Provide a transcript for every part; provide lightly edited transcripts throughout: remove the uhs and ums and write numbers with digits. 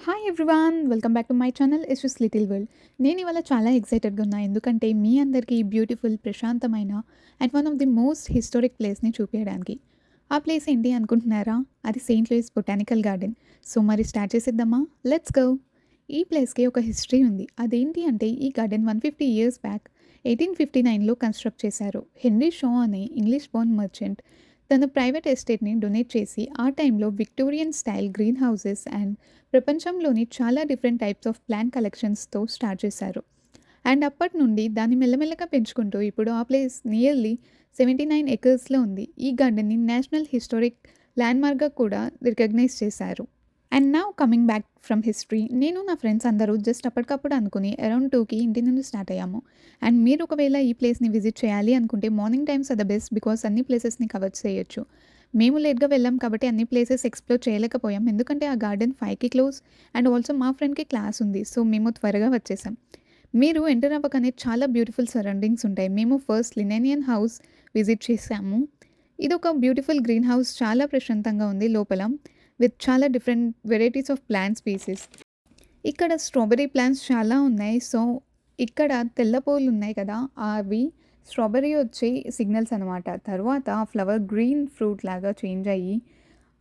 Hi everyone! Welcome back to my channel it's just little world. నేను ఇవాళ చాలా ఎక్సైటెడ్‌గా ఉన్నా. ఎందుకంటే మీ అందరికీ ఈ బ్యూటిఫుల్, ప్రశాంతమైన and one of the most historic ప్లేస్‌ని చూపియడానికి. ఆ ప్లేస్ ఏంటి అనుకుంటున్నారా? అది Saint Louis Botanical Garden. So మరి స్టార్ట్ చేసేద్దామా? Let's go! ఈ ప్లేస్‌కి ఒక హిస్టరీ ఉంది. అదేంటి అంటే ఈ గార్డెన్ 150 ఇయర్స్ బ్యాక్ 1859లో కన్‌స్ట్రక్ట్ చేశారు. హెన్రీ షా అనే ఇంగ్లీష్ బోర్న్ మర్చెంట్ తన ప్రైవేట్ ఎస్టేట్‌ని డొనేట్ చేసి ఆ టైంలో Victorian style green houses and ప్రపంచంలోని చాలా డిఫరెంట్ టైప్స్ ఆఫ్ ప్లాంట్ కలెక్షన్స్‌తో స్టార్ట్ చేశారు. అండ్ అప్పటి నుండి దాన్ని మెల్లమెల్లగా పెంచుకుంటూ ఇప్పుడు ఆ ప్లేస్ నియర్లీ 79 ఎకర్స్‌లో ఉంది. ఈ గార్డెన్‌ని నేషనల్ హిస్టారిక్ ల్యాండ్‌మార్క్‌గా కూడా రికగ్నైజ్ చేశారు. And now coming back from history, నేను నా ఫ్రెండ్స్ అందరూ జస్ట్ అప్పటికప్పుడు అనుకుని అరౌండ్ 2కి ఇంటి నుండి స్టార్ట్ అయ్యాము. అండ్ మీరు ఒకవేళ ఈ ప్లేస్‌ని విజిట్ చేయాలి అనుకుంటే morning times are the best because అన్ని ప్లేసెస్‌ని కవర్ చేయొచ్చు. మేము లేట్‌గా వెళ్ళాం కాబట్టి అన్ని ప్లేసెస్ ఎక్స్‌ప్లోర్ చేయలేకపోయాం. ఎందుకంటే ఆ గార్డెన్ 5కి క్లోజ్ అండ్ ఆల్సో మా ఫ్రెండ్‌కి క్లాస్ ఉంది. సో మేము త్వరగా వచ్చేసాం. మీరు ఎంటర్ అవ్వగానే చాలా బ్యూటిఫుల్ సరౌండింగ్స్ ఉంటాయి. మేము ఫస్ట్ లినేనియన్ హౌస్ విజిట్ చేసాము. ఇదొక బ్యూటిఫుల్ గ్రీన్ హౌస్, చాలా ప్రశాంతంగా ఉంది లోపల. విత్ చాలా different varieties of plant species. ఇక్కడ స్ట్రాబెర్రీ ప్లాంట్స్ చాలా ఉన్నాయి. సో, ఇక్కడ తెల్ల పూలు ఉన్నాయి కదా! అవి స్ట్రాబెర్రీ వచ్చే సిగ్నల్స్ అనమాట. తర్వాత ఆ ఫ్లవర్ గ్రీన్ ఫ్రూట్ లాగా చేంజ్ అయ్యి,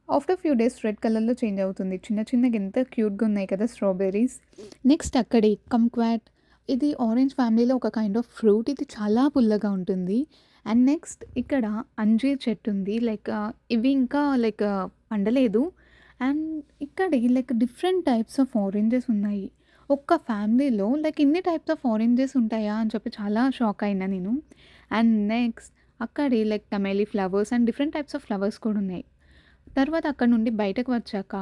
ఆఫ్టర్ ఫ్యూ డేస్ రెడ్ కలర్‌లో చేంజ్ అవుతుంది. చిన్న చిన్నగా ఎంత క్యూట్‌గా ఉన్నాయి కదా స్ట్రాబెర్రీస్. నెక్స్ట్ అక్కడే కంక్వాట్. ఇది ఆరెంజ్ ఫ్యామిలీలో ఒక కైండ్ ఆఫ్ ఫ్రూట్. ఇది చాలా పుల్లగా ఉంటుంది. అండ్ నెక్స్ట్ ఇక్కడ అంజీర్ చెట్టు ఉంది. ఇవి ఇంకా పండలేదు. అండ్ ఇక్కడే డిఫరెంట్ టైప్స్ ఆఫ్ ఆరెంజెస్ ఉన్నాయి. ఒక్క ఫ్యామిలీలో ఇన్ని టైప్స్ ఆఫ్ ఆరెంజెస్ ఉంటాయా అని చెప్పి చాలా షాక్ అయినా నేను. అండ్ నెక్స్ట్ అక్కడే టమేలి flowers and different types of flowers కూడా ఉన్నాయి. తర్వాత అక్కడ నుండి బయటకు వచ్చాక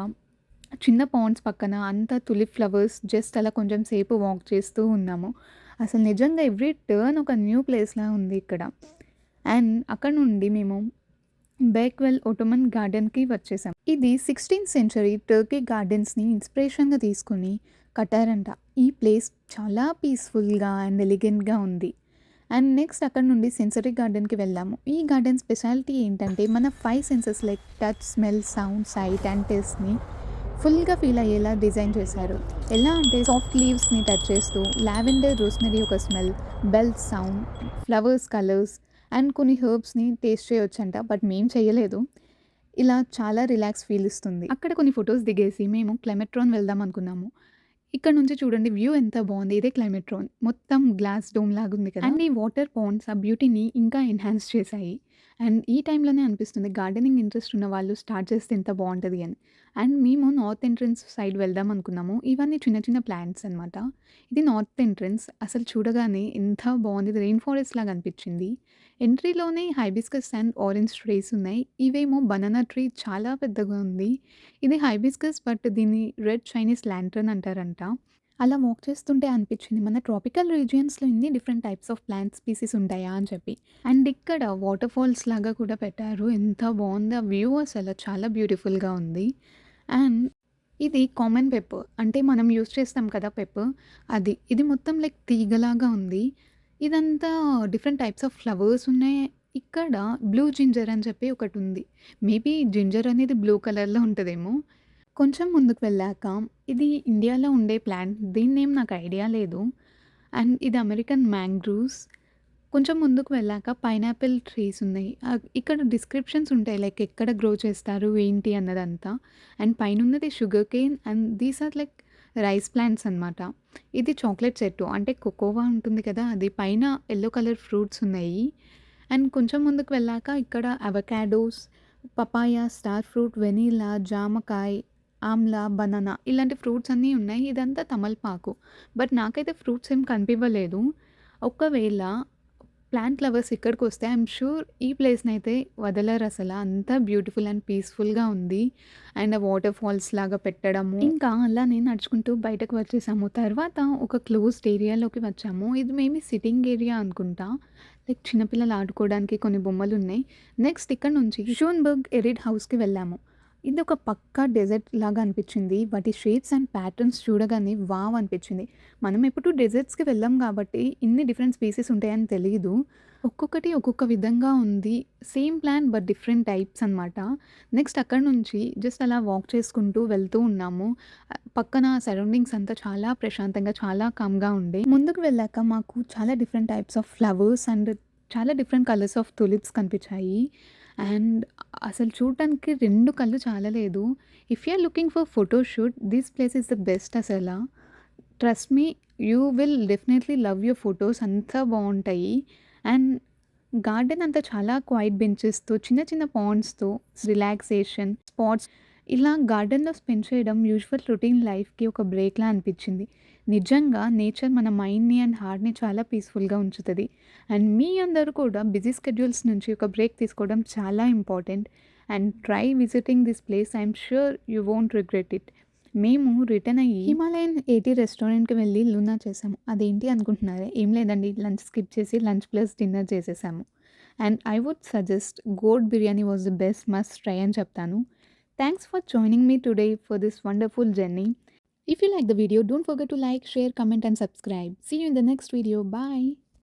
చిన్న పాండ్స్ పక్కన అంతా తులిప్ ఫ్లవర్స్, జస్ట్ అలా కొంచెం సేపు వాక్ చేస్తూ ఉన్నాము. అసలు నిజంగా ఎవ్రీ టర్న్ ఒక న్యూ ప్లేస్‌లా ఉంది ఇక్కడ. అండ్ అక్కడ నుండి మేము బేక్వెల్ ఒట్టోమన్ గార్డెన్‌కి వచ్చేసాం. ఇది 16థ్ సెంచరీ టర్కీ గార్డెన్స్‌ని ఇన్స్పిరేషన్‌గా తీసుకొని కట్టారంట. ఈ ప్లేస్ చాలా పీస్‌ఫుల్‌గా అండ్ ఎలిగెంట్‌గా ఉంది. అండ్ నెక్స్ట్ అక్కడ నుండి సెన్సరీ గార్డెన్‌కి వెళ్ళాము. ఈ గార్డెన్ స్పెషాలిటీ ఏంటంటే మన 5 senses touch, smell, sound, sight and టేస్ట్‌ని ఫుల్‌గా ఫీల్ అయ్యేలా డిజైన్ చేశారు. ఎలా అంటే సాఫ్ట్ లీవ్స్‌ని టచ్ చేస్తూ లావెండర్, రోస్మెరీ ఒక smell, bells sound, flowers colours and కొన్ని హెర్బ్స్‌ని టేస్ట్ చేయొచ్చంట. బట్ మేము చేయలేదు. ఇలా చాలా రిలాక్స్ ఫీల్ ఇస్తుంది. అక్కడ కొన్ని ఫోటోస్ దిగేసి మేము క్లైమెట్రాన్ వెళ్దాం అనుకున్నాము. ఇక్కడ నుంచి చూడండి వ్యూ ఎంత బావుంది. ఇదే క్లైమెట్రాన్. మొత్తం గ్లాస్ డోమ్ లాగుంది కదా! అండ్ ఈ వాటర్ పాండ్స్ ఆ బ్యూటీని ఇంకా ఎన్హాన్స్ చేశాయి. అండ్ ఈ టైంలోనే అనిపిస్తుంది గార్డెనింగ్ ఇంట్రెస్ట్ ఉన్న వాళ్ళు స్టార్ట్ చేస్తే ఎంత బావుంటది అని. అండ్ మేము నార్త్ ఎంట్రన్స్ సైడ్ వెళ్దాం అనుకున్నాము. ఇవన్నీ చిన్న చిన్న ప్లాంట్స్ అనమాట. ఇది నార్త్ ఎంట్రన్స్. అసలు చూడగానే ఎంత బావుంది. ఇది రెయిన్ ఫారెస్ట్ లాగా అనిపించింది. ఎంట్రీలోనే హైబిస్కస్ అండ్ ఆరెంజ్ ట్రీస్ ఉన్నాయి. ఇవేమో బనానా ట్రీ చాలా పెద్దగా ఉంది. ఇది హైబిస్కస్ బట్ దీన్ని రెడ్ చైనీస్ లాంటర్న్ అంటారంట. అలా వాక్ చేస్తుంటే అనిపించింది మన ట్రాపికల్ రీజియన్స్‌లో ఇన్ని different types of plant species ఉంటాయా అని చెప్పి. అండ్ ఇక్కడ వాటర్ ఫాల్స్ లాగా కూడా పెట్టారు. ఎంత బావుందో ఆ వ్యూ, అసలు చాలా బ్యూటిఫుల్‌గా ఉంది. అండ్ ఇది కామన్ పెప్పర్. అంటే మనం యూజ్ చేస్తాం కదా పెప్పర్, అది. ఇది మొత్తం తీగలాగా ఉంది. ఇదంతా డిఫరెంట్ టైప్స్ ఆఫ్ ఫ్లవర్స్ ఉన్నాయి. ఇక్కడ బ్లూ జింజర్ అని చెప్పి ఒకటుంది. మేబీ జింజర్ అనేది బ్లూ కలర్‌లో ఉంటదేమో! కొంచెం ముందుకు వెళ్ళాక ఇది ఇండియాలో ఉండే ప్లాంట్. దీని నేమ్ నాకు ఐడియా లేదు. అండ్ ఇది అమెరికన్ మ్యాంగ్రూవ్స్. కొంచెం ముందుకు వెళ్ళాక పైనాపిల్ ట్రీస్ ఉన్నాయి. ఇక్కడ డిస్క్రిప్షన్స్ ఉంటాయి ఎక్కడ గ్రో చేస్తారు, ఏంటి అన్నదంతా. అండ్ పైనున్నది sugar cane and these are rice plants అనమాట. ఇది చాక్లెట్ చెట్టు. అంటే కోకోవా ఉంటుంది కదా! అది. పైన యెల్లో కలర్ ఫ్రూట్స్ ఉన్నాయి. అండ్ కొంచెం ముందుకు వెళ్ళాక ఇక్కడ avocados, papaya, star fruit, vanilla, జామకాయ, ఆమ్లా, బనానా ఇలాంటి ఫ్రూట్స్ అన్నీ ఉన్నాయి. ఇదంతా తమలపాకు. బట్ నాకైతే ఫ్రూట్స్ ఏం కనిపివ్వలేదు. ఒకవేళ ప్లాంట్ లవర్స్ ఇక్కడికొస్తే ఐయామ్ ష్యూర్ ఈ ప్లేస్‌నైతే వదలరసల. అంత బ్యూటిఫుల్ అండ్ పీస్‌ఫుల్‌గా ఉంది. అండ్ ఆ వాటర్ ఫాల్స్ లాగా పెట్టడము. ఇంకా అలానే నడుచుకుంటూ బయటకు వచ్చేసాము. తర్వాత ఒక క్లోజ్డ్ ఏరియాలోకి వచ్చాము. ఇది మేబీ సిట్టింగ్ ఏరియా అనుకుంటా. చిన్న పిల్లలు ఆడుకోవడానికి కొన్ని బొమ్మలున్నాయి. నెక్స్ట్ ఇక్కడ నుంచి షూన్బర్గ్ ఎరిడ్ హౌస్‌కి వెళ్ళాము. ఇదొక పక్కా డెజర్ట్ లాగా అనిపిచ్చింది. వాటి షేప్స్ అండ్ ప్యాటర్న్స్ చూడగానే వావ్! అనిపిచ్చింది. మనం ఎప్పుడు డెజర్ట్స్‌కి వెళ్ళం గాబట్టి ఇన్ని డిఫరెంట్ స్పీసెస్ ఉంటాయని తెలీదు. ఒక్కొక్కటి ఒక్కొక్క విధంగా ఉంది. Same plant but different types అనమాట. నెక్స్ట్ అక్కడి నుంచి జస్ట్ అలా వాక్ చేసుకుంటూ వెళ్తూ ఉన్నాము. పక్కన సరౌండింగ్స్ అంతా చాలా ప్రశాంతంగా, చాలా కామ్‌గా ఉండే. ముందుకు వెళ్ళాక మాకు చాలా different types of flowers and చాలా డిఫరెంట్ కలర్స్ ఆఫ్ టులిప్స్ కనిపించాయి. అండ్ అసలు చూడటానికి 2 కళ్ళు చాలలేదు. If you are looking for photoshoot this place is the best అసల. Trust me you will definitely love your photos అంత బావుంటాయి. అండ్ గార్డెన్ అంతా చాలా క్వైట్ బెంచెస్‌తో, చిన్న చిన్న పాండ్స్‌తో, రిలాక్సేషన్ స్పాట్స్ ఇలా గార్డెన్‌లో స్పెండ్ చేయడం యూజువల్ రొటీన్ లైఫ్‌కి ఒక బ్రేక్‌లా అనిపించింది. నిజంగా నేచర్ మన మైండ్‌ని అండ్ హార్ట్‌ని చాలా పీస్‌ఫుల్‌గా ఉంచుతది. అండ్ మీ అందరూ కూడా బిజీ స్కెడ్యూల్స్ నుంచి ఒక బ్రేక్ తీసుకోవడం చాలా important. And try visiting this place. I'm sure you won't regret it. మేము రిటర్న్ అయ్యి హిమాలయన్ 80 రెస్టారెంట్‌కి వెళ్ళి లూనా చేసాము. అదేంటి అనుకుంటున్నారా? ఏం లేదండి, లంచ్ స్కిప్ చేసి లంచ్ ప్లస్ డిన్నర్ చేసేసాము. And I would suggest goat biryani was the best must try అని చెప్తాను. Thanks for joining me today for this wonderful journey. If you like the video, don't forget to like, share, comment and subscribe. See you in the next video. Bye.